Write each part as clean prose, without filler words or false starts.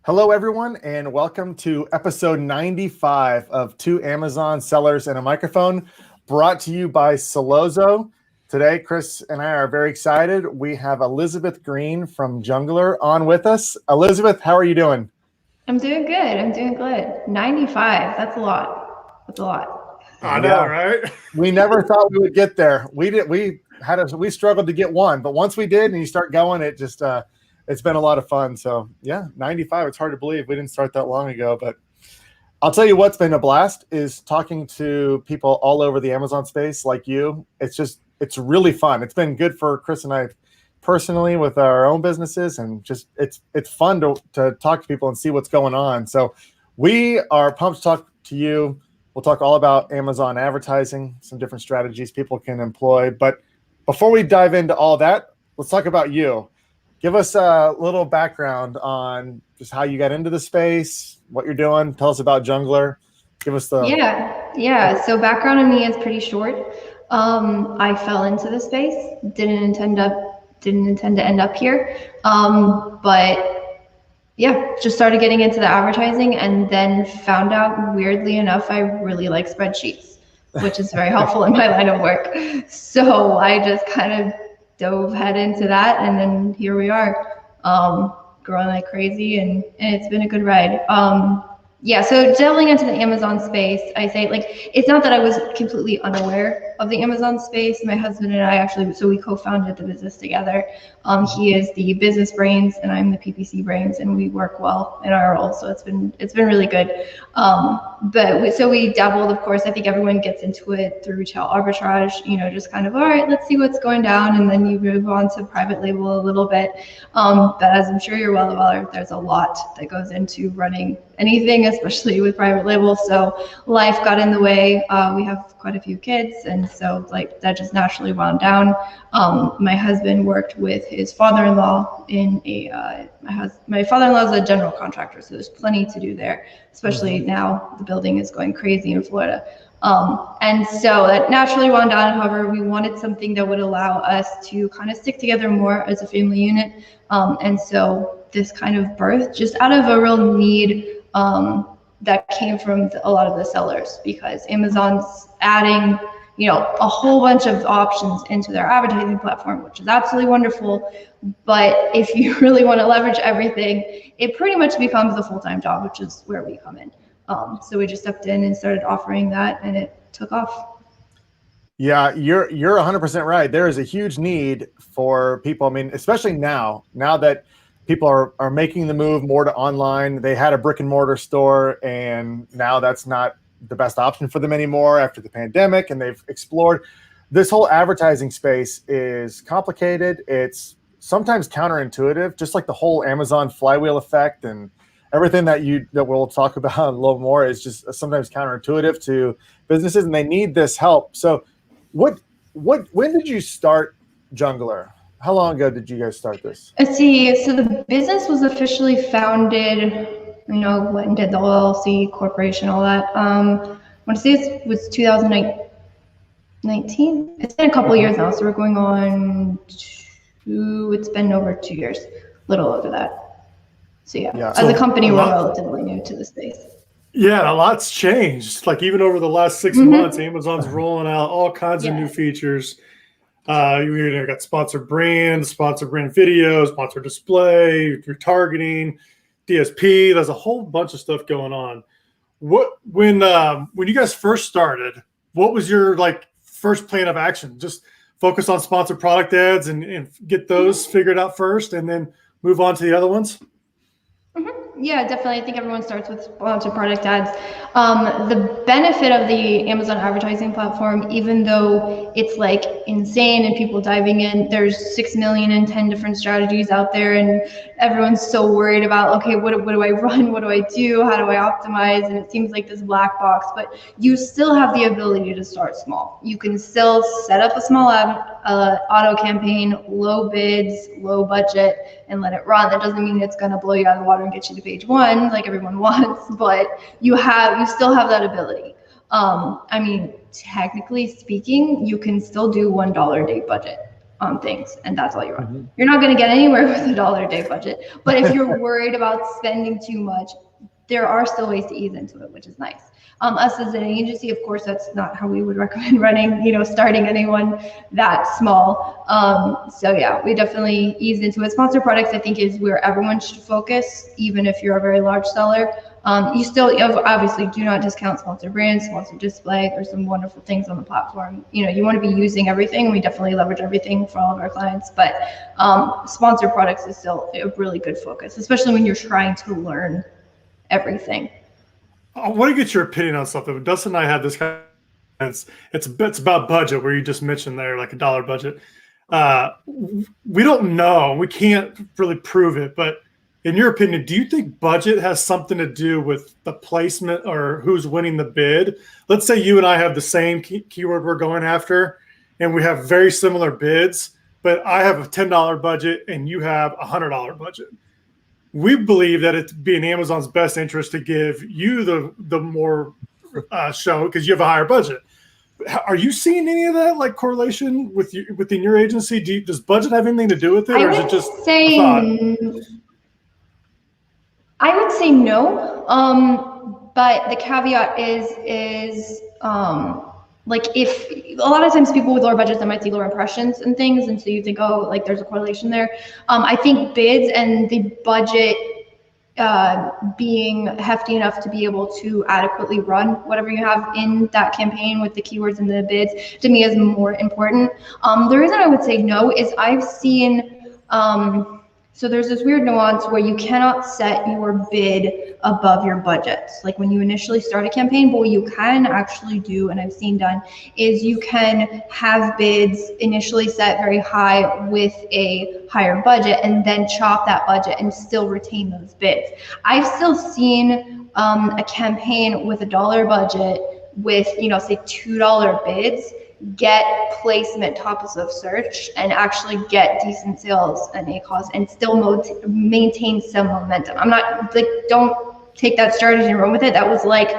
Hello, everyone, and welcome to episode 95 of Two Amazon Sellers and a Microphone, brought to you by Celozo. Today, Chris and I are very excited. We have Elizabeth Greene from Junglr on with us. Elizabeth, how are you doing? I'm doing good. 95. That's a lot. I know, right? We never thought we would get there. We struggled to get one, but once we did and you start going, it's been a lot of fun. So yeah, 95. It's hard to believe we didn't start that long ago, but I'll tell you what's been a blast is talking to people all over the Amazon space like you. It's really fun. It's been good for Chris and I personally with our own businesses, and just it's fun to talk to people and see what's going on. So we are pumped to talk to you. We'll talk all about Amazon advertising, some different strategies people can employ. But before we dive into all that, let's talk about you. Give us a little background on just how you got into the space, what you're doing. Tell us about Junglr. Give us the... Yeah. So background on me is pretty short. I fell into the space, didn't intend to end up here. But yeah, just started getting into the advertising and then found out, weirdly enough, I really like spreadsheets, which is very helpful in my line of work. So I just kind of dove head into that, and then here we are, growing like crazy, and it's been a good ride. So delving into the Amazon space, I say, like, it's not that I was completely unaware of the Amazon space. My husband and I we co-founded the business together. He is the business brains and I'm the PPC brains, and we work well in our roles. So it's been really good. We dabbled, of course. I think everyone gets into it through retail arbitrage, just kind of, all right, let's see what's going down. And then you move on to private label a little bit. But as I'm sure you're well aware, there's a lot that goes into running anything, especially with private label. So life got in the way. We have quite a few kids, and so like that just naturally wound down. My husband worked with his father-in-law in my father-in-law is a general contractor, so there's plenty to do there, especially now the building is going crazy in Florida. And so that naturally wound down. However, we wanted something that would allow us to kind of stick together more as a family unit. And so this kind of birth just out of a real need that came from a lot of the sellers, because Amazon's adding, a whole bunch of options into their advertising platform, which is absolutely wonderful. But if you really want to leverage everything, it pretty much becomes a full-time job, which is where we come in. So we just stepped in and started offering that, and it took off. Yeah, you're 100% right. There is a huge need for people. I mean, especially now that people are making the move more to online. They had a brick and mortar store, and now that's not the best option for them anymore after the pandemic, and they've explored. This whole advertising space is complicated. It's sometimes counterintuitive, just like the whole Amazon flywheel effect and everything that we'll talk about a little more is just sometimes counterintuitive to businesses, and they need this help. So when did you start Junglr? How long ago did you guys start this? Let's see. So the business was officially founded, when did the LLC corporation, all that. I want to say it was 2019. It's been a couple of years now. So we're going on it's been over 2 years, a little over that. So yeah. As a company, we're relatively new to the space. Yeah, a lot's changed. Like even over the last 6 months, Amazon's rolling out all kinds of new features. You got sponsored brand video, sponsored display, retargeting, DSP. There's a whole bunch of stuff going on. When you guys first started, what was your first plan of action? Just focus on sponsored product ads and get those figured out first, and then move on to the other ones? Yeah, definitely. I think everyone starts with sponsored product ads. The benefit of the Amazon advertising platform, even though it's like insane and people diving in, there's 6 million and 10 different strategies out there, and everyone's so worried about, okay, what do I run? What do I do? How do I optimize? And it seems like this black box, but you still have the ability to start small. You can still set up a small auto campaign, low bids, low budget, and let it run. That doesn't mean it's going to blow you out of the water and get you to page one like everyone wants, but you still have that ability. I mean, technically speaking, you can still do $1 a day budget. on things, and that's all you run. You're not going to get anywhere with $1 a day budget, but if you're worried about spending too much, there are still ways to ease into it, which is nice. Us as an agency, of course, that's not how we would recommend running, starting anyone that small. So yeah, we definitely ease into it. Sponsored products, I think, is where everyone should focus, even if you're a very large seller. You still obviously do not discount sponsored brands, sponsored display. There's some wonderful things on the platform. You want to be using everything. We definitely leverage everything for all of our clients, but sponsored products is still a really good focus, especially when you're trying to learn everything. I want to get your opinion on something. Dustin and I had this kind of, it's about budget, where you just mentioned there, like $1 budget. We don't know. We can't really prove it, but in your opinion, do you think budget has something to do with the placement or who's winning the bid? Let's say you and I have the same keyword we're going after, and we have very similar bids, but I have a $10 budget and you have a $100 budget. We believe that it'd be in Amazon's best interest to give you the more show, because you have a higher budget. Are you seeing any of that, like, correlation within your agency? Does budget have anything to do with it, or is it just a thought? I would say no, but the caveat is like, if a lot of times people with lower budgets, they might see lower impressions and things, and so you think, oh, like, there's a correlation there. I think bids and the budget being hefty enough to be able to adequately run whatever you have in that campaign with the keywords and the bids, to me, is more important. The reason I would say no is I've seen so there's this weird nuance where you cannot set your bid above your budget, like when you initially start a campaign. But what you can actually do, and I've seen done, is you can have bids initially set very high with a higher budget, and then chop that budget and still retain those bids. I've still seen a campaign with $1 budget with, say $2 bids, get placement tops of search and actually get decent sales and ACOS, and still maintain some momentum. I'm not like, don't take that strategy and run with it. That was like,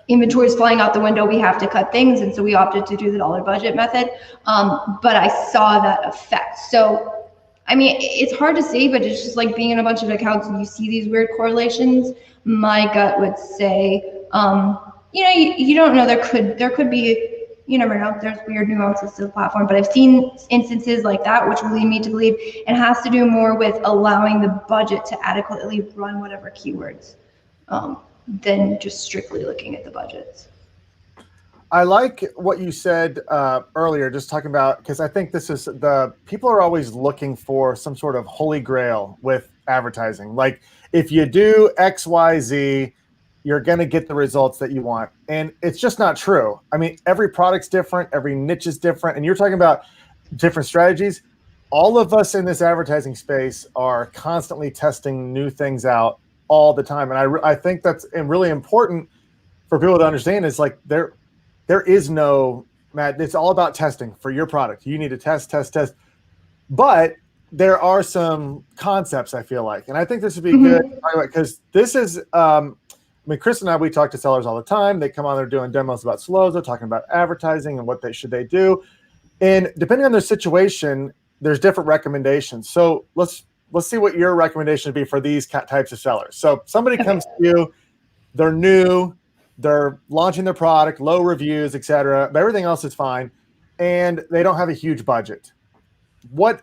inventory is flying out the window, we have to cut things, and so we opted to do the $1 budget method. But I saw that effect. So I mean, it's hard to say, but it's just like being in a bunch of accounts and you see these weird correlations. My gut would say, you don't know, there could be, you never know, there's weird nuances to the platform, but I've seen instances like that, which will lead me to believe it has to do more with allowing the budget to adequately run whatever keywords, than just strictly looking at the budgets. I like what you said earlier, just talking about, because I think this is people are always looking for some sort of holy grail with advertising. Like, if you do X, Y, Z, you're going to get the results that you want. And it's just not true. I mean, every product's different, every niche is different. And you're talking about different strategies. All of us in this advertising space are constantly testing new things out all the time. And I think that's really important for people to understand, is like, there is no, Matt, it's all about testing for your product. You need to test. But there are some concepts, I feel like, and I think this would be good, because this is, Chris and I, we talk to sellers all the time. They come on, they're doing demos about slows, they're talking about advertising and what should they do. And depending on their situation, there's different recommendations. So let's see what your recommendation would be for these types of sellers. So somebody comes to you, they're new, they're launching their product, low reviews, etc., but everything else is fine, and they don't have a huge budget. What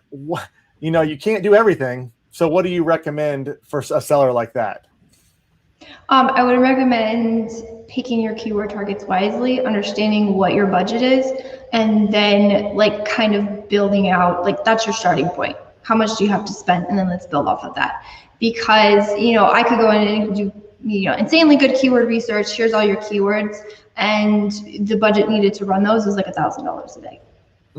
you can't do everything. So what do you recommend for a seller like that? I would recommend picking your keyword targets wisely, understanding what your budget is, and then like kind of building out, like, that's your starting point. How much do you have to spend? And then let's build off of that. Because, I could go in and do, insanely good keyword research. Here's all your keywords, and the budget needed to run those is like $1,000 a day.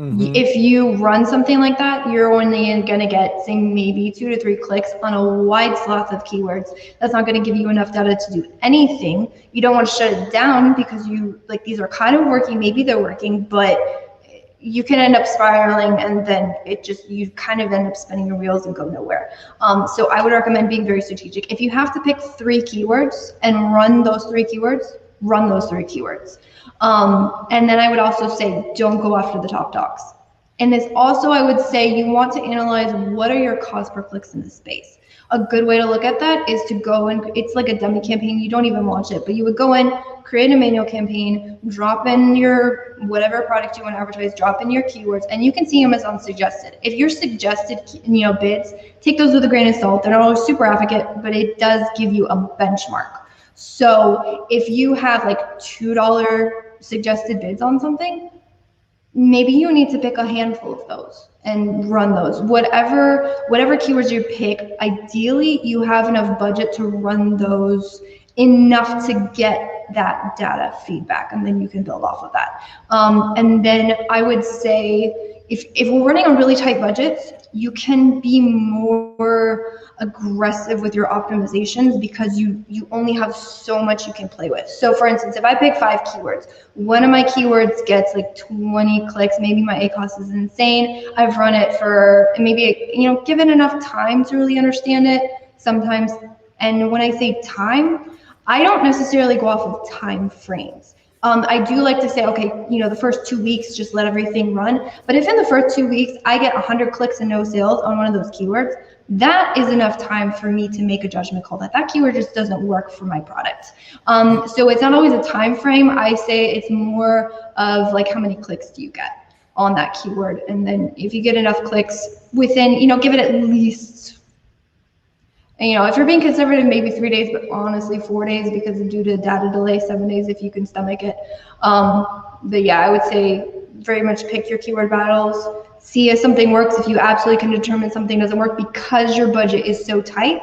If you run something like that, you're only going to get, say, maybe 2 to 3 clicks on a wide swath of keywords. That's not going to give you enough data to do anything. You don't want to shut it down, because these are kind of working, maybe they're working, but you can end up spiraling, and then you kind of end up spinning your wheels and go nowhere. So I would recommend being very strategic. If you have to pick 3 keywords and run those 3 keywords, run those 3 keywords. And then I would also say, don't go after the top dogs. And this also, I would say, you want to analyze what are your cost per clicks in the space. A good way to look at that is to go and it's like a dummy campaign. You don't even launch it, but you would go in, create a manual campaign, drop in your whatever product you want to advertise, drop in your keywords, and you can see them as unsuggested. If your suggested, bids, take those with a grain of salt. They're not always super advocate, but it does give you a benchmark. So if you have like $2 suggested bids on something, maybe you need to pick a handful of those and run those. Whatever keywords you pick, ideally you have enough budget to run those enough to get that data feedback, and then you can build off of that. And then I would say if we're running on really tight budgets, you can be more aggressive with your optimizations because you only have so much you can play with. So for instance, if I pick 5 keywords, one of my keywords gets like 20 clicks, maybe my ACoS is insane. I've run it for maybe, given enough time to really understand it sometimes. And when I say time, I don't necessarily go off of time frames. I do like to say, okay, the first 2 weeks, just let everything run. But if in the first 2 weeks, I get 100 clicks and no sales on one of those keywords, that is enough time for me to make a judgment call that keyword just doesn't work for my product. So it's not always a time frame. I say it's more of like, how many clicks do you get on that keyword? And then if you get enough clicks within, give it at least, if you're being conservative, maybe 3 days, but honestly 4 days because due to data delay, 7 days if you can stomach it. But yeah, I would say very much pick your keyword battles, see if something works. If you absolutely can determine something doesn't work because your budget is so tight,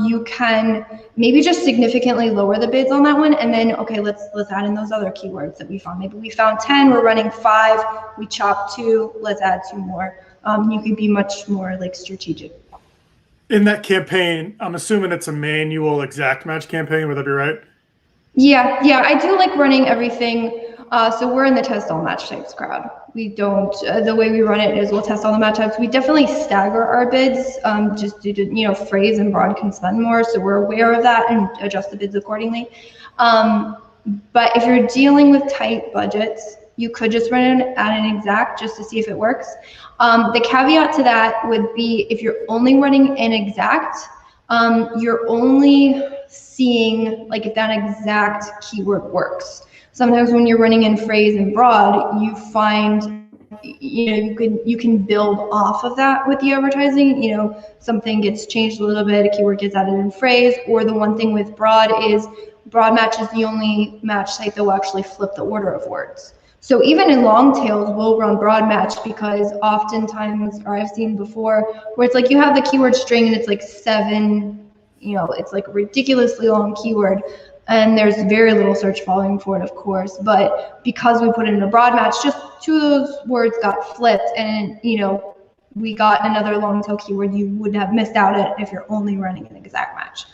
you can maybe just significantly lower the bids on that one. And then, okay, let's add in those other keywords that we found. Maybe we found 10, we're running 5, we chopped 2, let's add 2 more. You could be much more like strategic. In that campaign, I'm assuming it's a manual exact match campaign. Would that be right? Yeah, I do like running everything. So we're in the test all match types crowd. We don't, the way we run it is we'll test all the match types. We definitely stagger our bids just due to, phrase and broad can spend more. So we're aware of that and adjust the bids accordingly. But if you're dealing with tight budgets, you could just run it at an exact just to see if it works. The caveat to that would be if you're only running an exact, you're only seeing like if that exact keyword works. Sometimes when you're running in phrase and broad, you find you can build off of that with the advertising. Something gets changed a little bit, a keyword gets added in phrase, or the one thing with broad is broad match is the only match site that will actually flip the order of words. So even in long tails, we'll run broad match because oftentimes, or I've seen before, where it's like you have the keyword string and it's like 7, it's like a ridiculously long keyword, and there's very little search volume for it, of course. But because we put it in a broad match, just 2 of those words got flipped, and we got another long tail keyword you would have missed out at if you're only running an exact match.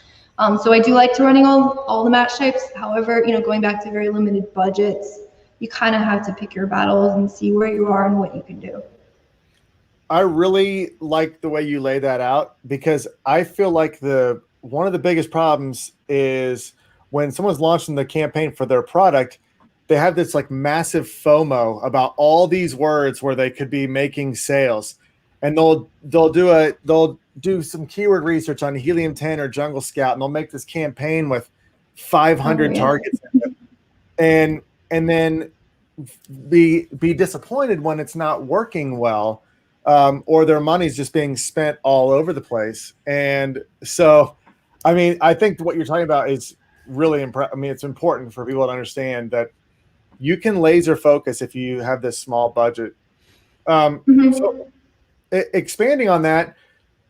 So I do like to running all the match types. However, going back to very limited budgets, you kind of have to pick your battles and see where you are and what you can do. I really like the way you lay that out because I feel like one of the biggest problems is when someone's launching the campaign for their product, they have this like massive FOMO about all these words where they could be making sales, and they'll do some keyword research on Helium 10 or Jungle Scout, and they'll make this campaign with 500 targets in it. And then be disappointed when it's not working well, or their money's just being spent all over the place. And so, I think what you're talking about is really it's important for people to understand that you can laser focus if you have this small budget. So expanding on that,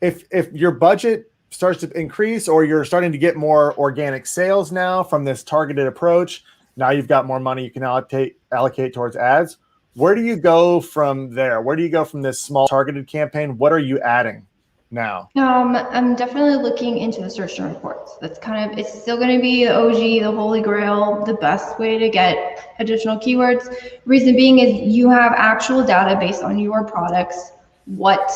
if your budget starts to increase or you're starting to get more organic sales now from this targeted approach, now you've got more money you can allocate towards ads. Where do you go from there? Where do you go from this small targeted campaign? What are you adding now? I'm definitely looking into the search and reports. That's it's still going to be the OG, the holy grail, the best way to get additional keywords. Reason being is you have actual data based on your products, what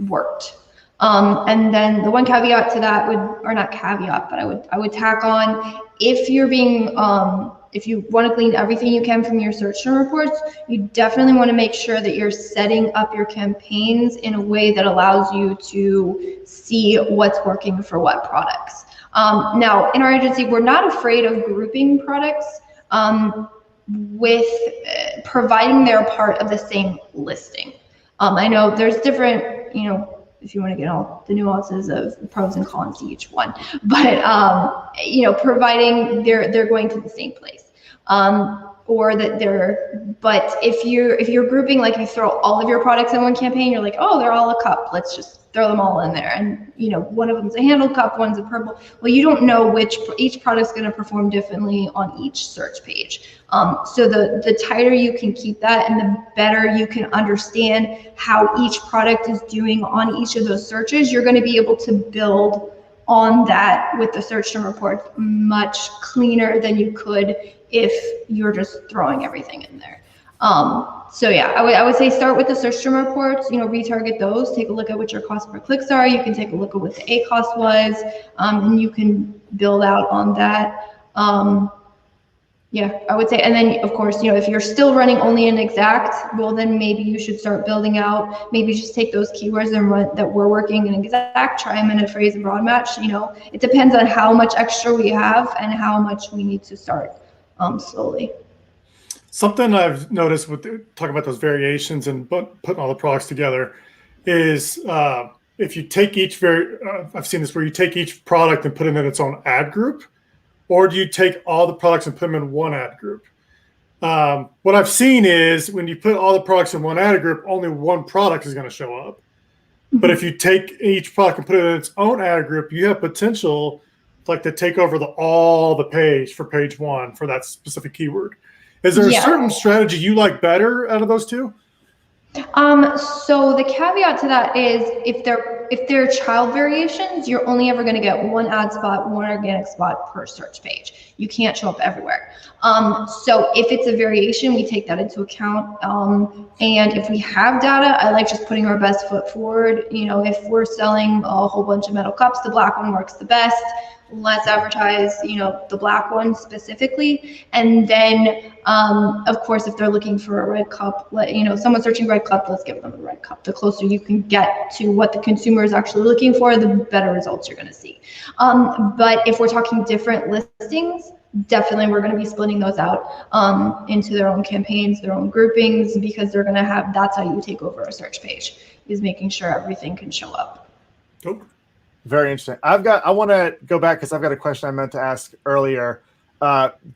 worked. And then the one caveat to that would, or not caveat, but I would tack on, if you're being if you want to glean everything you can from your search term reports, you definitely want to make sure that you're setting up your campaigns in a way that allows you to see what's working for what products. Now, in our agency, we're not afraid of grouping products with providing they're part of the same listing. I know there's different, you know, if you want to get all the nuances of pros and cons to each one, but you know, providing they're going to the same place, or that they're. But if you're grouping, like you throw all of your products in one campaign, you're like, oh, they're all a cup. Let's just throw them all in there, and you know, one of them's a handle cup, one's a purple. Well, you don't know which each product's going to perform differently on each search page. So the tighter you can keep that, and the better you can understand how each product is doing on each of those searches, you're going to be able to build on that with the search term report much cleaner than you could if you're just throwing everything in there. So yeah, I would say start with the search term reports, you know, retarget those, take a look at what your cost per clicks are. You can take a look at what the A cost was, and you can build out on that. Yeah, I would say, and then of course, you know, if you're still running only an exact, well, then maybe you should start building out, maybe just take those keywords and run that we're working in exact, try them in a phrase and broad match. You know, it depends on how much extra we have and how much we need to start slowly. Something I've noticed with talking about those variations and putting all the products together is if you take each I've seen this where you take each product and put it in its own ad group, or do you take all the products and put them in one ad group? What I've seen is when you put all the products in one ad group, only one product is going to show up. But if you take each product and put it in its own ad group, you have potential like to take over all the page for page one for that specific keyword. Is there a certain strategy you like better out of those two? So the caveat to that is if they're child variations, you're only ever going to get one ad spot, one organic spot per search page. You can't show up everywhere. So if it's a variation, we take that into account. And if we have data, I like just putting our best foot forward. You know, if we're selling a whole bunch of metal cups, the black one works the best. Let's advertise, you know, the black one specifically. And then, of course, if they're looking for a red cup, you know, someone's searching red cup, let's give them a red cup. The closer you can get to what the consumer is actually looking for, the better results you're going to see. But if we're talking different listings, definitely we're going to be splitting those out into their own campaigns, their own groupings, because they're going to have, that's how you take over a search page, is making sure everything can show up. Cool. Very interesting. I want to go back because I've got a question I meant to ask earlier.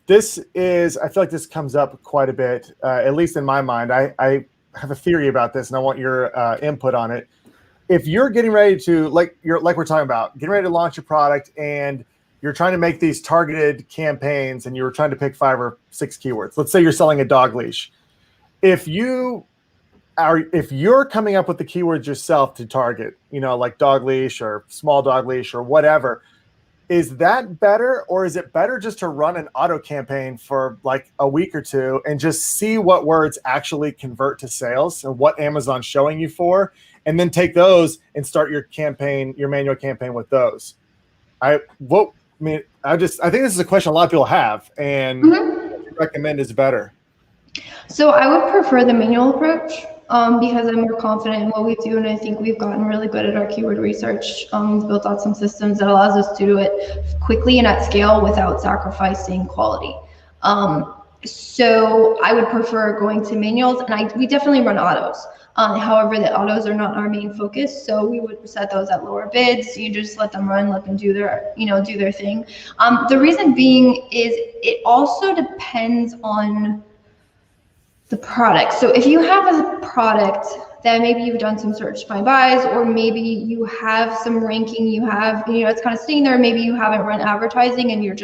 This is, I feel like this comes up quite a bit, at least in my mind. I have a theory about this and I want your input on it. If you're getting ready to, like we're talking about, getting ready to launch a product and you're trying to make these targeted campaigns and you're trying to pick 5 or 6 keywords. Let's say you're selling a dog leash. If you're coming up with the keywords yourself to target, you know, like dog leash or small dog leash or whatever, is that better, or is it better just to run an auto campaign for like a week or two and just see what words actually convert to sales and what Amazon's showing you for, and then take those and start your campaign, your manual campaign with those? I think this is a question a lot of people have, and what you recommend is better. So I would prefer the manual approach because I'm more confident in what we do, and I think we've gotten really good at our keyword research. We've built out some systems that allows us to do it quickly and at scale without sacrificing quality. So I would prefer going to manuals, and we definitely run autos. However, the autos are not our main focus, so we would set those at lower bids. You just let them run, let them do their thing. The reason being is it also depends on the product. So if you have a product that maybe you've done some search find buys, or maybe you have some ranking, it's kind of sitting there, maybe you haven't run advertising and you're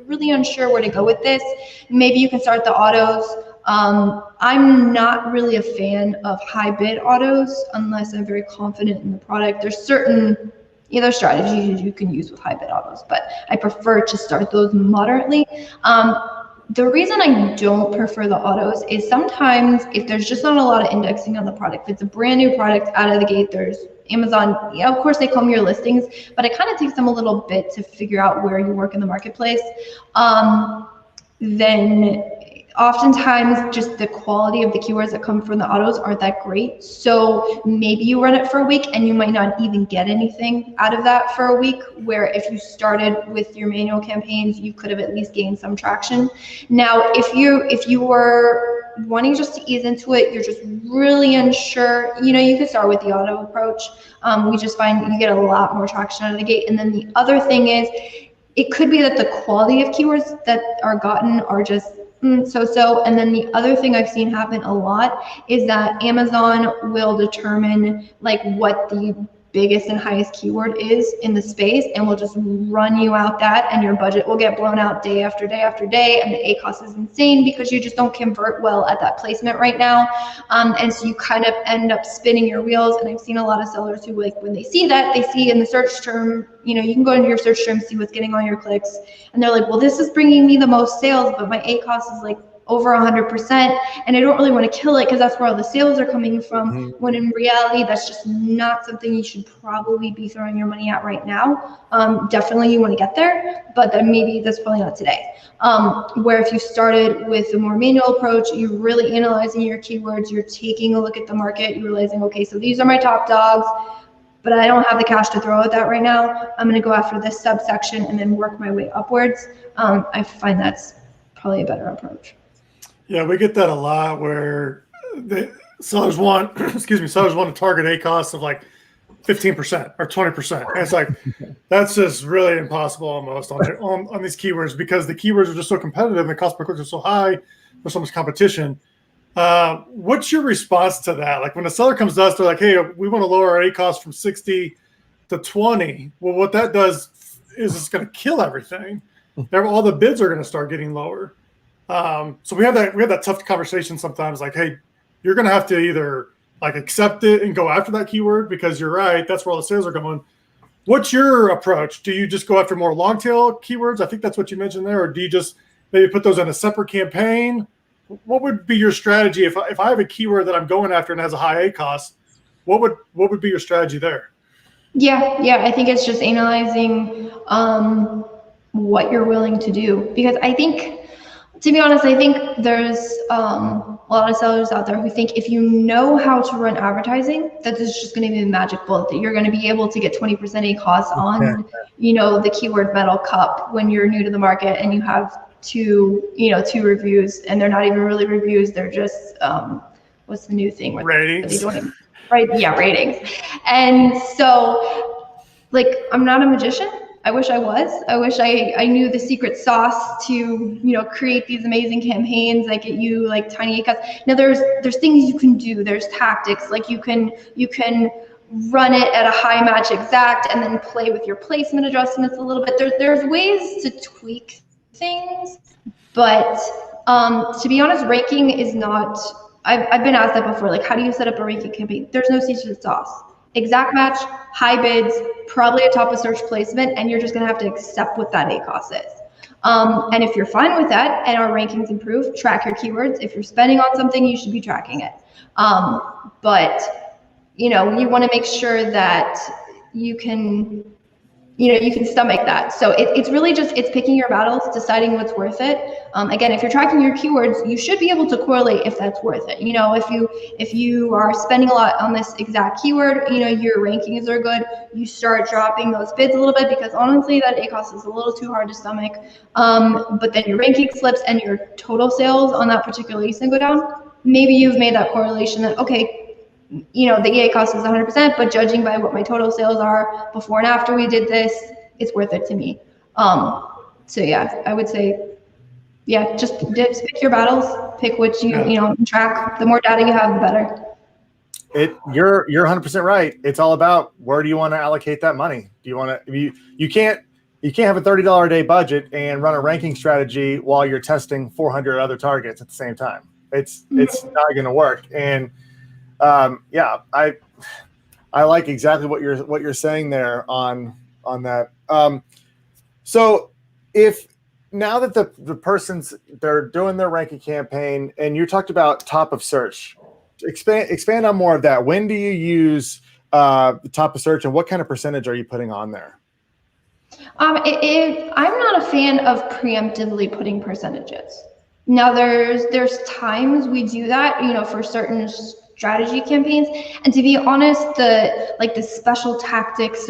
really unsure where to go with this, maybe you can start the autos. I'm not really a fan of high bid autos unless I'm very confident in the product. There's certain strategies you can use with high bid autos, but I prefer to start those moderately. The reason I don't prefer the autos is sometimes if there's just not a lot of indexing on the product, if it's a brand new product out of the gate, there's Amazon, of course they comb your listings, but it kind of takes them a little bit to figure out where you work in the marketplace. then oftentimes just the quality of the keywords that come from the autos aren't that great. So maybe you run it for a week and you might not even get anything out of that for a week, where if you started with your manual campaigns, you could have at least gained some traction. Now, if you were wanting just to ease into it, you're just really unsure, you could start with the auto approach. We just find you get a lot more traction out of the gate. And then the other thing is, it could be that the quality of keywords that are gotten are just so-so. And then the other thing I've seen happen a lot is that Amazon will determine like what the biggest and highest keyword is in the space, and will just run you out that, and your budget will get blown out day after day after day, and the ACoS is insane because you just don't convert well at that placement right now. And so you kind of end up spinning your wheels. And I've seen a lot of sellers who, like, when they see that, they see in the search term, you can go into your search term, see what's getting all your clicks, and they're like, well, this is bringing me the most sales, but my ACoS is like over 100%, and I don't really want to kill it because that's where all the sales are coming from, when in reality that's just not something you should probably be throwing your money at right now. Definitely you want to get there, but then maybe that's probably not today. Where if you started with a more manual approach, you're really analyzing your keywords, you're taking a look at the market, you're realizing, okay, so these are my top dogs, but I don't have the cash to throw at that right now. I'm going to go after this subsection and then work my way upwards. I find that's probably a better approach. Yeah, we get that a lot where the sellers want, sellers want to target ACoS of like 15% or 20%. And it's like, that's just really impossible almost on these keywords, because the keywords are just so competitive and the cost per click is so high, there's so much competition. What's your response to that? Like when a seller comes to us, they're like, hey, we want to lower our ACoS from 60 to 20. Well, what that does is it's going to kill everything. All the bids are going to start getting lower. So we have that tough conversation sometimes, like, hey, you're going to have to either like accept it and go after that keyword, because you're right, that's where all the sales are going. What's your approach? Do you just go after more long tail keywords? I think that's what you mentioned there. Or do you just maybe put those in a separate campaign? What would be your strategy if I have a keyword that I'm going after and has a high ACoS? What would be your strategy there? Yeah, I think it's just analyzing what you're willing to do, because I think, to be honest, I think there's a lot of sellers out there who think if you know how to run advertising, that this is just going to be the magic bullet, that you're going to be able to get 20% ACoS on, the keyword metal cup when you're new to the market and you have two reviews, and they're not even really reviews. They're just, what's the new thing? Ratings. Right. Yeah. Ratings. And so, like, I'm not a magician. I wish I was. I wish I knew the secret sauce to, create these amazing campaigns that get you like tiny ACoS. Now there's things you can do. There's tactics, like you can run it at a high match exact and then play with your placement adjustments a little bit. There's ways to tweak things, but to be honest, ranking is not, I've been asked that before, like, how do you set up a ranking campaign? There's no secret sauce. Exact match, high bids, probably a top of search placement, and you're just gonna have to accept what that ACoS is. And if you're fine with that and our rankings improve, track your keywords. If you're spending on something, you should be tracking it. But you wanna make sure that you can stomach that. So it's really just, it's picking your battles, deciding what's worth it. Again, if you're tracking your keywords, you should be able to correlate if that's worth it. If you are spending a lot on this exact keyword, your rankings are good, you start dropping those bids a little bit, because honestly, that ACoS is a little too hard to stomach. But then your ranking slips and your total sales on that particular ASIN go down. Maybe you've made that correlation that, okay, the ACoS is 100%, but judging by what my total sales are before and after we did this, it's worth it to me. So yeah, I would say, yeah, just pick your battles, pick which you track. The more data you have, the better. You're 100% right. It's all about, where do you want to allocate that money? Do you want to, you can't have a $30 a day budget and run a ranking strategy while you're testing 400 other targets at the same time. It's not going to work. And I like exactly what you're saying there on that. So if now that the person's, they're doing their ranking campaign, and you talked about top of search, expand on more of that. When do you use the top of search, and what kind of percentage are you putting on there? I'm not a fan of preemptively putting percentages. Now, there's times we do that, for certain strategy campaigns, and to be honest, the special tactics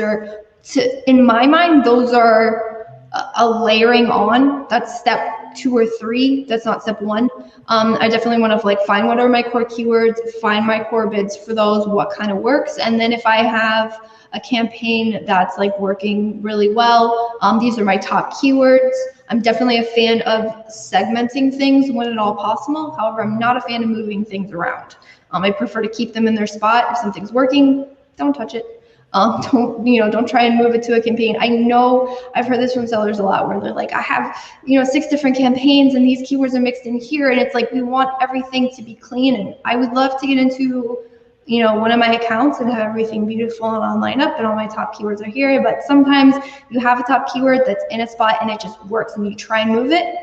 in my mind, those are a layering on. That's step 2 or 3. That's not step 1. I definitely want to find what are my core keywords, find my core bids for those, what kind of works, and then if I have a campaign that's working really well, these are my top keywords. I'm definitely a fan of segmenting things when at all possible. However, I'm not a fan of moving things around. I prefer to keep them in their spot. If something's working, don't touch it. Don't try and move it to a campaign. I know I've heard this from sellers a lot where they're like, I have, 6 different campaigns and these keywords are mixed in here. And it's we want everything to be clean. And I would love to get into, one of my accounts and have everything beautiful and all lined up and all my top keywords are here. But sometimes you have a top keyword that's in a spot and it just works and you try and move it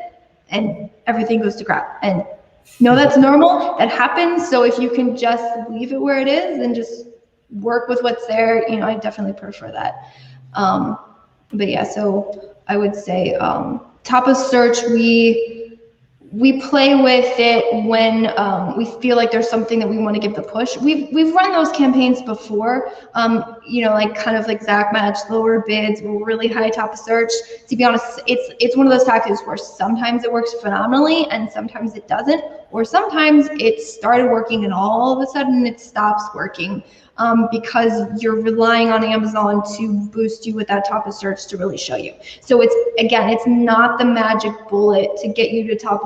and everything goes to crap. And no, that's normal. That happens. So if you can just leave it where it is and just work with what's there, I definitely prefer that. But yeah, so I would say top of search, we play with it when we feel like there's something that we want to give the push. We've run those campaigns before, kind of like Zach match, lower bids, really high top of search. To be honest, it's one of those tactics where sometimes it works phenomenally and sometimes it doesn't, or sometimes it started working and all of a sudden it stops working. Because you're relying on Amazon to boost you with that top of search to really show you. So it's not the magic bullet to get you to top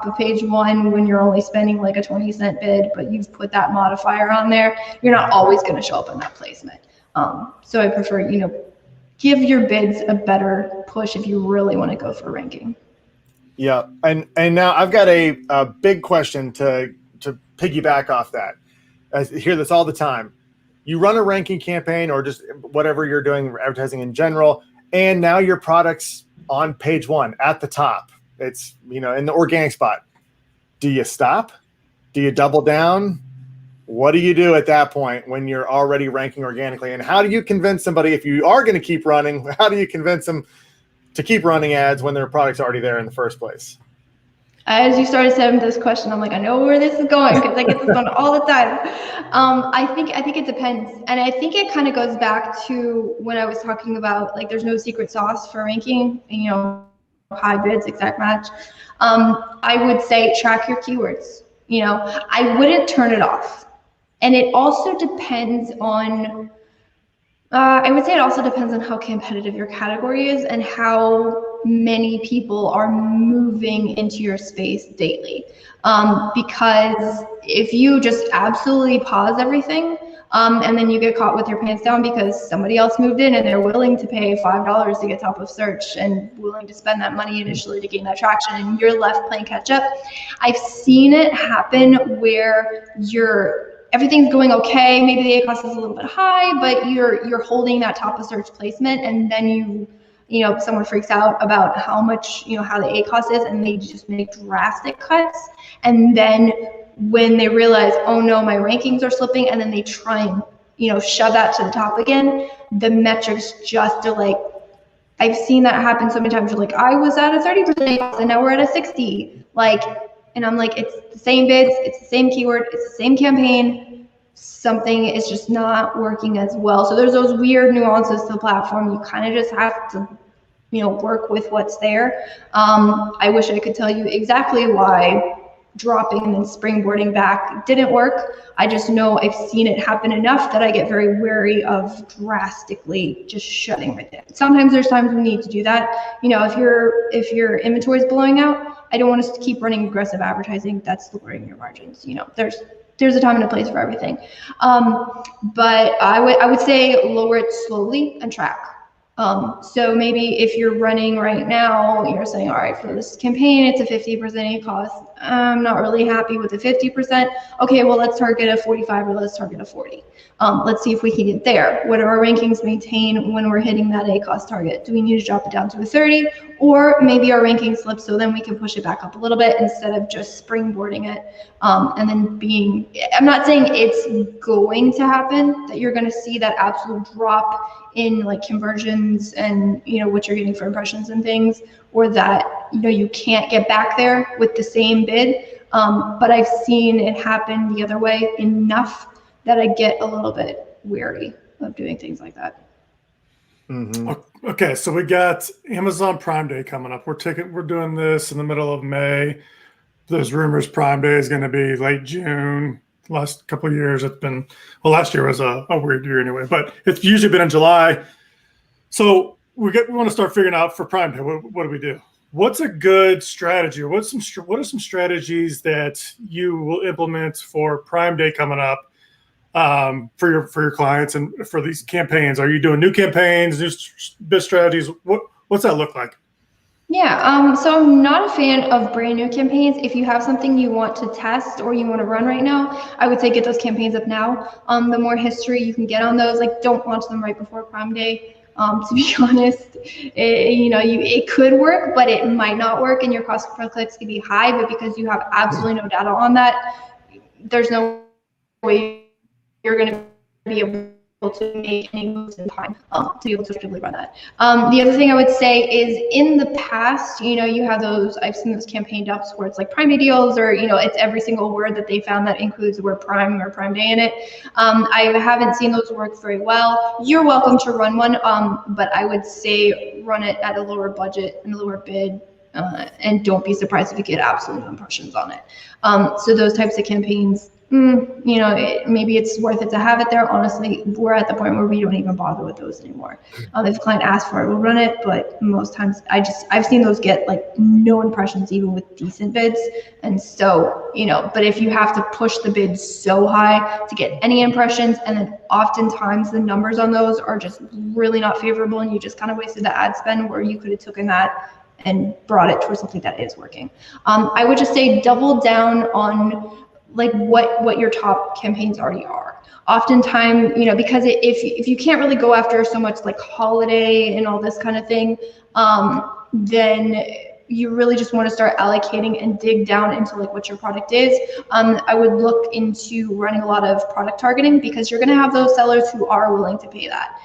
of page 1 when you're only spending a 20-cent bid, but you've put that modifier on there. You're not always going to show up in that placement. So I prefer, give your bids a better push if you really want to go for ranking. Yeah, and now I've got a big question to piggyback off that. I hear this all the time. You run a ranking campaign or just whatever you're doing, advertising in general, and now your product's on page 1 at the top. It's, in the organic spot. Do you stop? Do you double down? What do you do at that point when you're already ranking organically? And how do you convince somebody, if you are going to keep running, how do you convince them to keep running ads when their product's already there in the first place? As you started saying this question, I'm like, I know where this is going because I get this one all the time. I think it depends. And I think it kind of goes back to when I was talking about there's no secret sauce for ranking, high bids, exact match. I would say track your keywords. I wouldn't turn it off. And it also depends on, I would say it also depends on how competitive your category is and how many people are moving into your space daily. Because if you just absolutely pause everything, and then you get caught with your pants down because somebody else moved in and they're willing to pay $5 to get top of search and willing to spend that money initially to gain that traction and you're left playing catch up. I've seen it happen where everything's going okay, maybe the ACoS is a little bit high, but you're holding that top of search placement, and then someone freaks out about how much, how the ACoS is, and they just make drastic cuts. And then when they realize, oh no, my rankings are slipping, and then they try and, shove that to the top again, the metrics just are I've seen that happen so many times. You're I was at a 30% ACoS and now we're at a 60. And I'm it's the same bids, it's the same keyword, it's the same campaign. Something is just not working as well. So there's those weird nuances to the platform. You kind of just have to, work with what's there. I wish I could tell you exactly why dropping and then springboarding back didn't work. I just know I've seen it happen enough that I get very wary of drastically just shutting right there. Sometimes there's times we need to do that. If your inventory is blowing out, I don't want us to keep running aggressive advertising. That's lowering your margins. There's a time and a place for everything. But I would say lower it slowly and track. So maybe if you're running right now, you're saying, all right, for this campaign, it's a 50% ACoS. I'm not really happy with the 50%. Okay, well, let's target a 45 or let's target a 40. Let's see if we can get there. What do our rankings maintain when we're hitting that ACOS target? Do we need to drop it down to a 30? Or maybe our ranking slips so then we can push it back up a little bit instead of just springboarding it. And then I'm not saying it's going to happen, that you're going to see that absolute drop in like conversions and, you know, what you're getting for impressions and things, or that, you know, you can't get back there with the same bid. But I've seen it happen the other way enough that I get a little bit weary of doing things like that. Mm-hmm. Okay, so we got Amazon Prime Day coming up. We're doing this in the middle of May. There's rumors Prime Day is going to be late June. Last couple of years, it's been, well, last year was a weird year anyway, but it's usually been in July. So we want to start figuring out for Prime Day, what do we do? What's a good strategy, or what are some strategies that you will implement for Prime Day coming up for your clients and for these campaigns? Are you doing new campaigns, new bid strategies? What's that look like? Yeah, so I'm not a fan of brand new campaigns. If you have something you want to test or you want to run right now, I would say get those campaigns up now. The more history you can get on those, like don't launch them right before Prime Day. To be honest, it could work, but it might not work, and your cost per clicks could be high. But because you have absolutely no data on that, there's no way you're going to be able to make any moves in time to be able to effectively run that. The other thing I would say is in the past, you know, you have those, I've seen those campaign dumps where it's like Prime Day deals, or, you know, it's every single word that they found that includes the word Prime or Prime Day in it. I haven't seen those work very well. You're welcome to run one, but I would say run it at a lower budget and a lower bid. And don't be surprised if you get absolute no impressions on it. So those types of campaigns, you know, maybe it's worth it to have it there. Honestly, we're at the point where we don't even bother with those anymore. If the client asks for it, we'll run it, but most times I've seen those get like no impressions even with decent bids. And so, you know, but if you have to push the bid so high to get any impressions, and then oftentimes the numbers on those are just really not favorable, and you just kind of wasted the ad spend where you could have taken that and brought it towards something that is working. I would just say double down on like what your top campaigns already are. Oftentimes, you know, because if you can't really go after so much like holiday and all this kind of thing, then you really just want to start allocating and dig down into like what your product is. I would look into running a lot of product targeting, because you're going to have those sellers who are willing to pay that.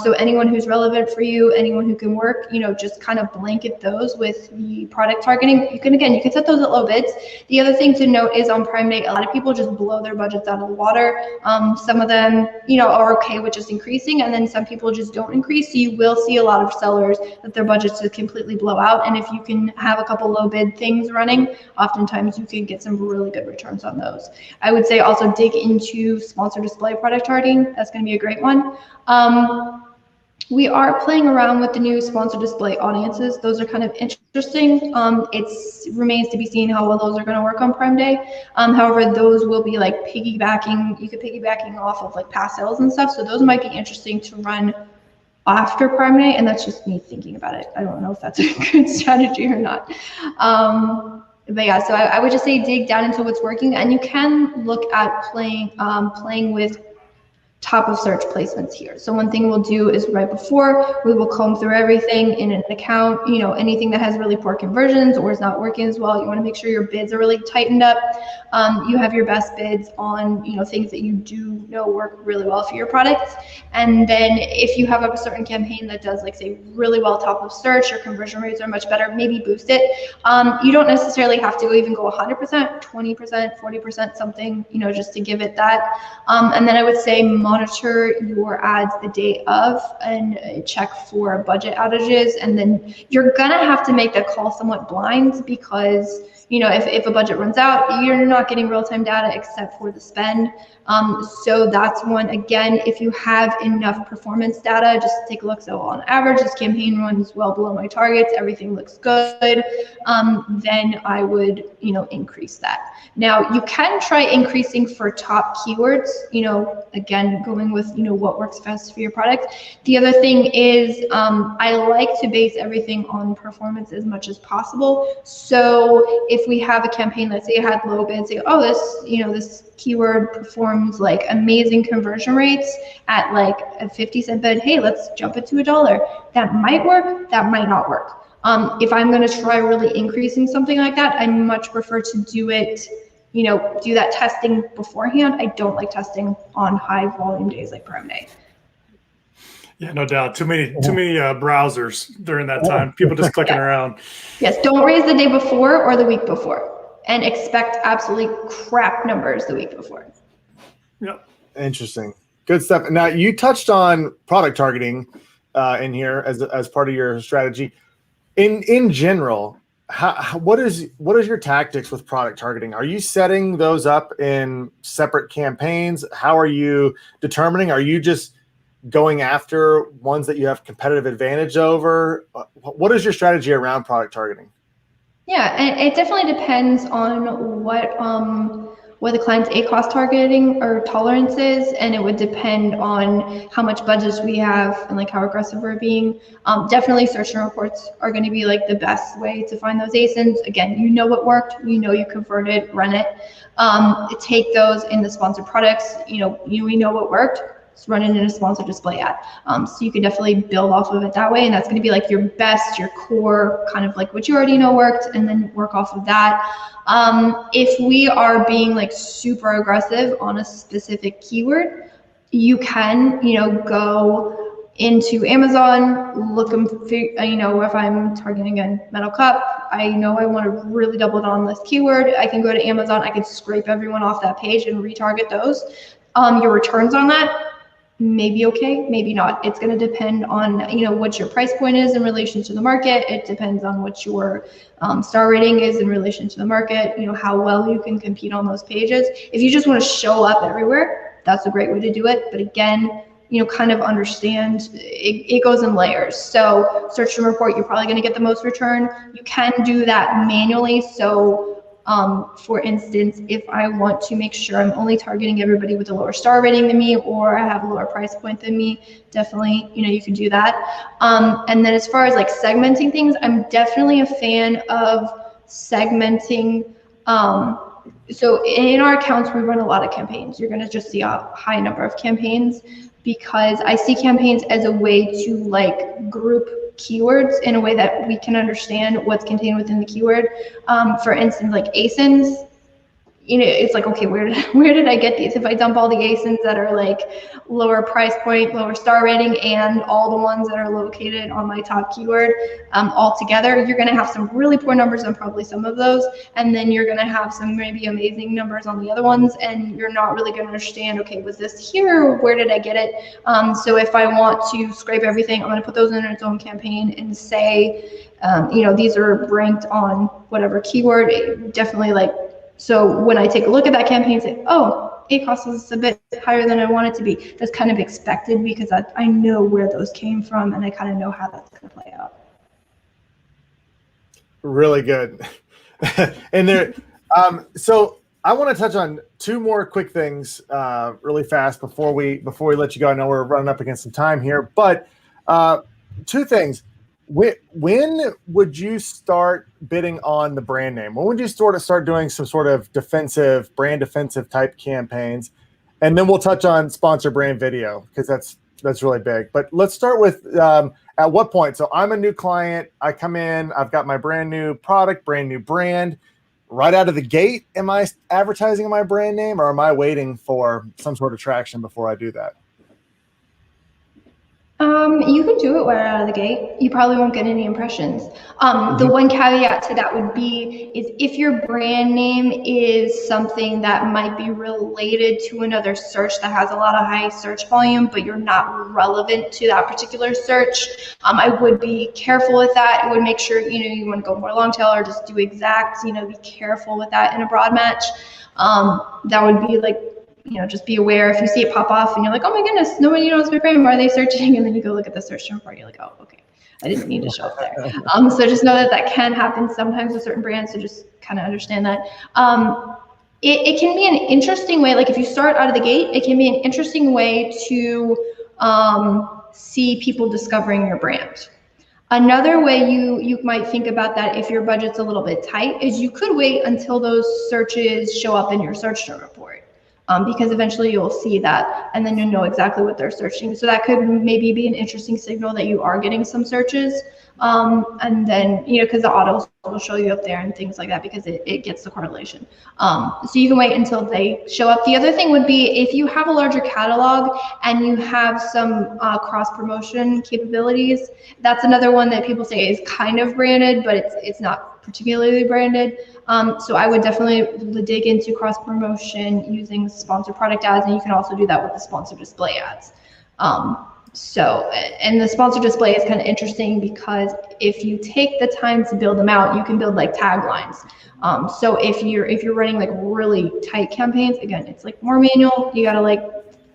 So anyone who's relevant for you, anyone who can work, you know, just kind of blanket those with the product targeting. You can set those at low bids. The other thing to note is on Prime Day, a lot of people just blow their budgets out of the water. Some of them, you know, are okay with just increasing, and then some people just don't increase. So you will see a lot of sellers that their budgets just completely blow out. And if you can have a couple low bid things running, oftentimes you can get some really good returns on those. I would say also dig into sponsored display product targeting. That's going to be a great one. We are playing around with the new sponsored display audiences. Those are kind of interesting. It remains to be seen how well those are going to work on Prime Day. However, those will be like piggybacking. You could piggybacking off of like past sales and stuff. So those might be interesting to run after Prime Day, and that's just me thinking about it. I don't know if that's a good strategy or not. But yeah, so I would just say dig down into what's working, and you can look at playing with top of search placements here. So one thing we'll do is right before, we will comb through everything in an account, you know, anything that has really poor conversions or is not working as well. You want to make sure your bids are really tightened up. You have your best bids on, you know, things that you do know work really well for your products. And then if you have a certain campaign that does, like, say, really well top of search, your conversion rates are much better, maybe boost it. You don't necessarily have to even go 100%, 20%, 40%, something, you know, just to give it that. And then I would say monitor your ads the day of and check for budget outages. And then you're gonna have to make that call somewhat blind, because, you know, if a budget runs out, you're not getting real-time data except for the spend. So that's one. Again, if you have enough performance data, just take a look. So on average, this campaign runs well below my targets. Everything looks good. Then I would, increase that. Now you can try increasing for top keywords, again, going with, what works best for your product. The other thing is, I like to base everything on performance as much as possible. So if we have a campaign, let's say it had low bid, say, oh, this keyword performs like amazing conversion rates at like a 50-cent bid. Hey, let's jump it to $1. That might work, that might not work. If I'm going to try really increasing something like that, I much prefer to do it, do that testing beforehand. I don't like testing on high volume days like Prime Day. Yeah, no doubt. Too many browsers during that time. People just clicking around. Yes, don't raise the day before or the week before, and expect absolutely crap numbers the week before. Yep. Interesting. Good stuff. Now you touched on product targeting in here as part of your strategy. In general, what is your tactics with product targeting? Are you setting those up in separate campaigns? How are you determining? Are you just going after ones that you have competitive advantage over? What is your strategy around product targeting? Yeah, and it definitely depends on what the client's ACoS targeting or tolerance is, and it would depend on how much budgets we have and like how aggressive we're being. Definitely search and reports are going to be like the best way to find those asins. Again, what worked, you converted, run it. Take those in the sponsored products. We know what worked. Just run it in a sponsored display ad. So you can definitely build off of it that way, and that's going to be like your core, kind of like what you already know worked, and then work off of that. If we are being like super aggressive on a specific keyword, you can, go into Amazon, look them, if I'm targeting a metal cup, I know I want to really double down on this keyword. I can go to Amazon, I can scrape everyone off that page and retarget those. Your returns on that, maybe okay, maybe not. It's going to depend on, what your price point is in relation to the market. It depends on what your star rating is in relation to the market, how well you can compete on those pages. If you just want to show up everywhere, that's a great way to do it. But again, kind of understand it goes in layers. So search and report, you're probably going to get the most return. You can do that manually. So for instance, if I want to make sure I'm only targeting everybody with a lower star rating than me, or I have a lower price point than me, definitely, you can do that. And then as far as like segmenting things, I'm definitely a fan of segmenting. So in our accounts, we run a lot of campaigns. You're going to just see a high number of campaigns, because I see campaigns as a way to like group keywords in a way that we can understand what's contained within the keyword. For instance, like asins, it's like, okay, where did I get these? If I dump all the asins that are like lower price point, lower star rating, and all the ones that are located on my top keyword all together, you're going to have some really poor numbers on probably some of those, and then you're going to have some maybe amazing numbers on the other ones, and you're not really going to understand, okay, was this here? Where did I get it? So if I want to scrape everything, I'm going to put those in its own campaign and say, these are ranked on whatever keyword. Definitely like, so when I take a look at that campaign, say, oh, ACoS is a bit higher than I want it to be. That's kind of expected, because I know where those came from, and I kind of know how that's going to play out. Really good. And there, so I want to touch on two more quick things really fast before we let you go. I know we're running up against some time here, but two things. When would you start bidding on the brand name? When would you start doing some sort of brand defensive type campaigns? And then we'll touch on sponsor brand video, because that's really big. But let's start with at what point? So I'm a new client. I come in. I've got my brand new product, brand new brand. Right out of the gate, am I advertising my brand name, or am I waiting for some sort of traction before I do that? You can do it right out of the gate. You probably won't get any impressions. The one caveat to that would be is if your brand name is something that might be related to another search that has a lot of high search volume, but you're not relevant to that particular search, I would be careful with that. I would make sure, you want to go more long tail or just do exact, be careful with that in a broad match. That would be like, just be aware if you see it pop off and you're like, oh my goodness, nobody knows my brand. Why are they searching? And then you go look at the search term report. You're like, oh, okay, I didn't mean to show up there. So just know that can happen sometimes with certain brands. So just kind of understand that. It can be an interesting way. Like if you start out of the gate, it can be an interesting way to see people discovering your brand. Another way you might think about that if your budget's a little bit tight is you could wait until those searches show up in your search term report. Because eventually you'll see that and then you'll know exactly what they're searching. So that could maybe be an interesting signal that you are getting some searches. And then, because the autos will show you up there and things like that because it gets the correlation. So you can wait until they show up. The other thing would be if you have a larger catalog and you have some cross-promotion capabilities, that's another one that people say is kind of branded, but it's not particularly branded. So I would definitely dig into cross promotion using sponsored product ads, and you can also do that with the sponsored display ads. And the sponsored display is kind of interesting because if you take the time to build them out, you can build like taglines. So if you're running like really tight campaigns, again, it's like more manual. You got to like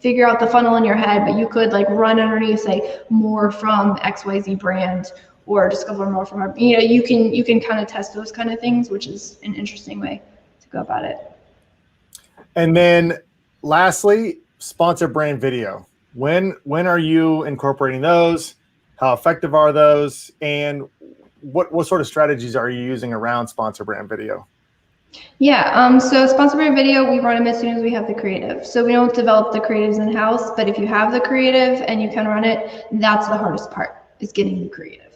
figure out the funnel in your head, but you could like run underneath, say, more from XYZ brand, or discover more from our, you can kind of test those kind of things, which is an interesting way to go about it. And then lastly, sponsored brand video. When are you incorporating those? How effective are those? And what sort of strategies are you using around sponsored brand video? Yeah, so sponsored brand video, we run them as soon as we have the creative. So we don't develop the creatives in-house, but if you have the creative and you can run it, that's the hardest part, is getting the creative.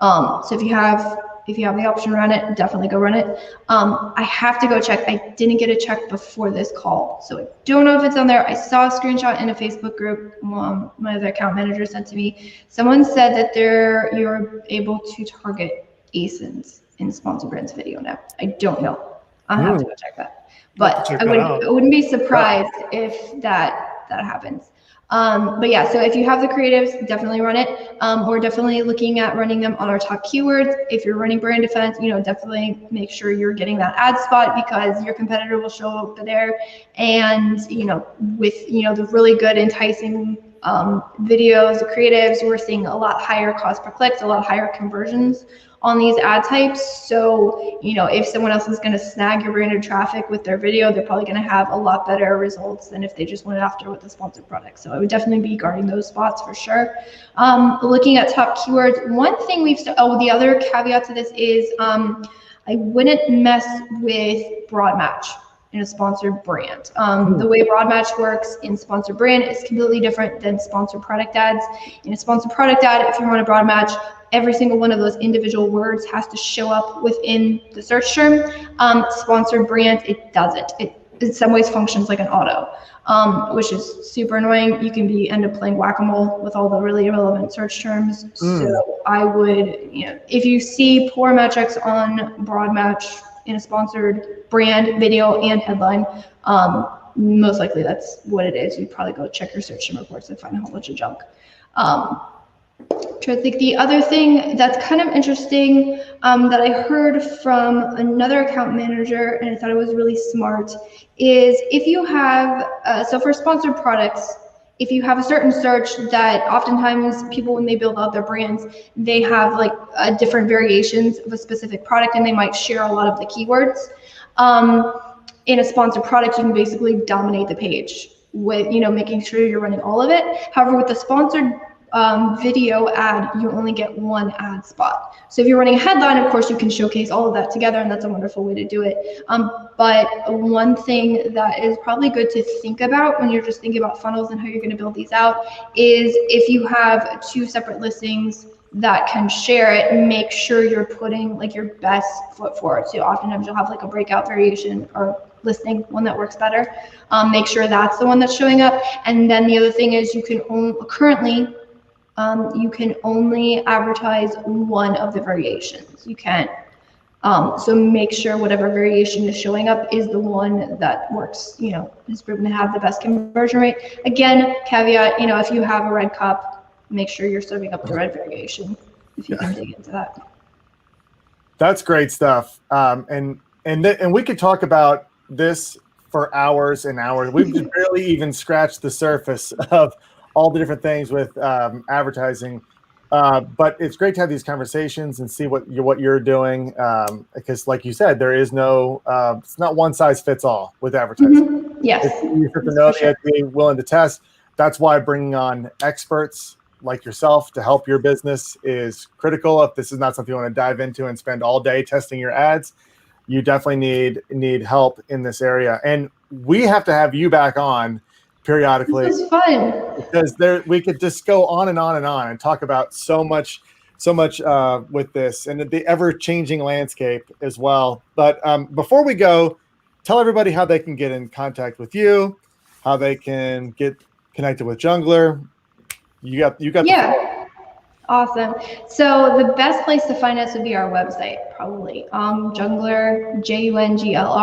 So if you have the option to run it, definitely go run it. I have to go check. I didn't get a check before this call, so I don't know if it's on there. I saw a screenshot in a Facebook group my other account manager sent to me. Someone said that you're able to target asins in sponsored brands video now. I don't know. I'll have to go check that. But I wouldn't be surprised if that happens. But yeah, so if you have the creatives, definitely run it. We're definitely looking at running them on our top keywords. If you're running brand defense, definitely make sure you're getting that ad spot because your competitor will show up there. And, with, the really good enticing videos, the creatives, we're seeing a lot higher cost per clicks, a lot higher conversions on these ad types. So, if someone else is going to snag your branded traffic with their video, they're probably going to have a lot better results than if they just went after with the sponsored product. So I would definitely be guarding those spots for sure. Looking at top keywords, one thing the other caveat to this is I wouldn't mess with broad match in a sponsored brand. The way broad match works in sponsored brand is completely different than sponsored product ads. In a sponsored product ad, if you run a broad match, every single one of those individual words has to show up within the search term. Sponsored brand, it doesn't. It in some ways functions like an auto, which is super annoying. You can end up playing whack-a-mole with all the really irrelevant search terms. So I would, if you see poor metrics on broad match in a sponsored brand video and headline, most likely that's what it is. You'd probably go check your search term reports and find a whole bunch of junk. I think the other thing that's kind of interesting that I heard from another account manager, and I thought it was really smart, is if you have, so for sponsored products, if you have a certain search that oftentimes people, when they build out their brands, they have like different variations of a specific product and they might share a lot of the keywords. In a sponsored product, you can basically dominate the page with, making sure you're running all of it. However, with the sponsored video ad, you only get one ad spot. So if you're running a headline, of course, you can showcase all of that together, and that's a wonderful way to do it. But one thing that is probably good to think about when you're just thinking about funnels and how you're going to build these out is if you have two separate listings that can share it, make sure you're putting like your best foot forward. So oftentimes you'll have like a breakout variation or listing, one that works better. Make sure that's the one that's showing up. And then the other thing is you can currently you can only advertise one of the variations. You can't. So make sure whatever variation is showing up is the one that works, is proven to have the best conversion rate. Again, caveat, if you have a red cup, make sure you're serving up the red variation if you can dig into that. That's great stuff. And we could talk about this for hours and hours. We've just barely even scratched the surface of all the different things with advertising. But it's great to have these conversations and see what you're doing, because, like you said, there is no it's not one size fits all with advertising. Mm-hmm. Yes, you have to know that you have to be willing to test. That's why bringing on experts like yourself to help your business is critical. If this is not something you want to dive into and spend all day testing your ads, you definitely need help in this area. And we have to have you back on periodically. This was fun. Because we could just go on and on and on and talk about so much with this and the ever-changing landscape as well. But before we go, tell everybody how they can get in contact with you, how they can get connected with Junglr. You got Yeah. Awesome. So the best place to find us would be our website, probably. Junglr, junglr.com.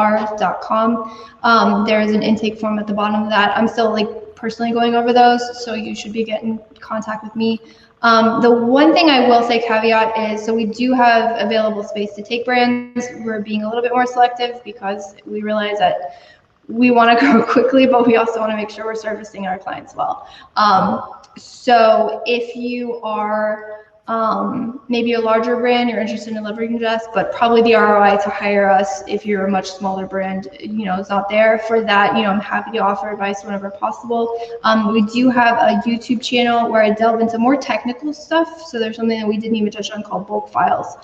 There is an intake form at the bottom of that. I'm still personally going over those, so you should be getting in contact with me. The one thing I will say caveat is, so we do have available space to take brands. We're being a little bit more selective because we realize that we want to grow quickly, but we also want to make sure we're servicing our clients well. So if you are maybe a larger brand, you're interested in leveraging us, but probably the ROI to hire us if you're a much smaller brand, is not there. For that, I'm happy to offer advice whenever possible. We do have a YouTube channel where I delve into more technical stuff. So there's something that we didn't even touch on called bulk files,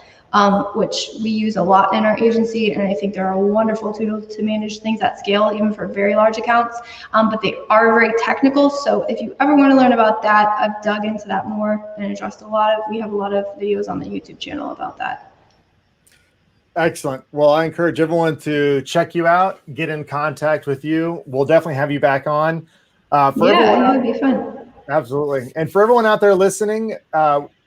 which we use a lot in our agency, and I think they're a wonderful tool to manage things at scale, even for very large accounts, but they are very technical. So if you ever want to learn about that, I've dug into that more and addressed we have a lot of videos on the YouTube channel about that. Excellent. Well, I encourage everyone to check you out, get in contact with you. We'll definitely have you back on. That would be fun. Absolutely. And for everyone out there listening,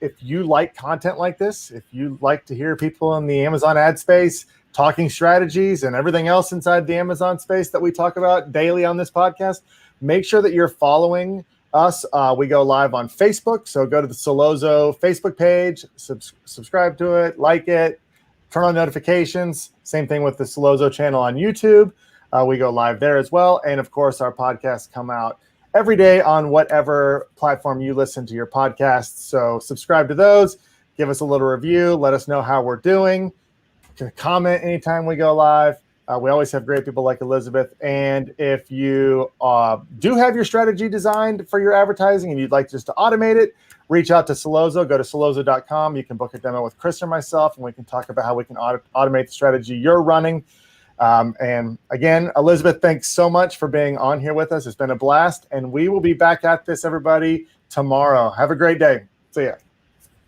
if you like content like this, if you like to hear people in the Amazon ad space talking strategies and everything else inside the Amazon space that we talk about daily on this podcast, make sure that you're following us. We go live on Facebook. So go to the Solozo Facebook page, subscribe to it, like it, turn on notifications. Same thing with the Solozo channel on YouTube. We go live there as well. And of course, our podcasts come out every day on whatever platform you listen to your podcasts. So subscribe to those, give us a little review, let us know how we're doing. You can comment anytime we go live. We always have great people like Elizabeth. And if you do have your strategy designed for your advertising and you'd like just to automate it, reach out to Solozo. Go to solozo.com. You can book a demo with Chris or myself, and we can talk about how we can automate the strategy you're running. And again, Elizabeth, thanks so much for being on here with us. It's been a blast, and we will be back at this, everybody, tomorrow. Have a great day. See ya.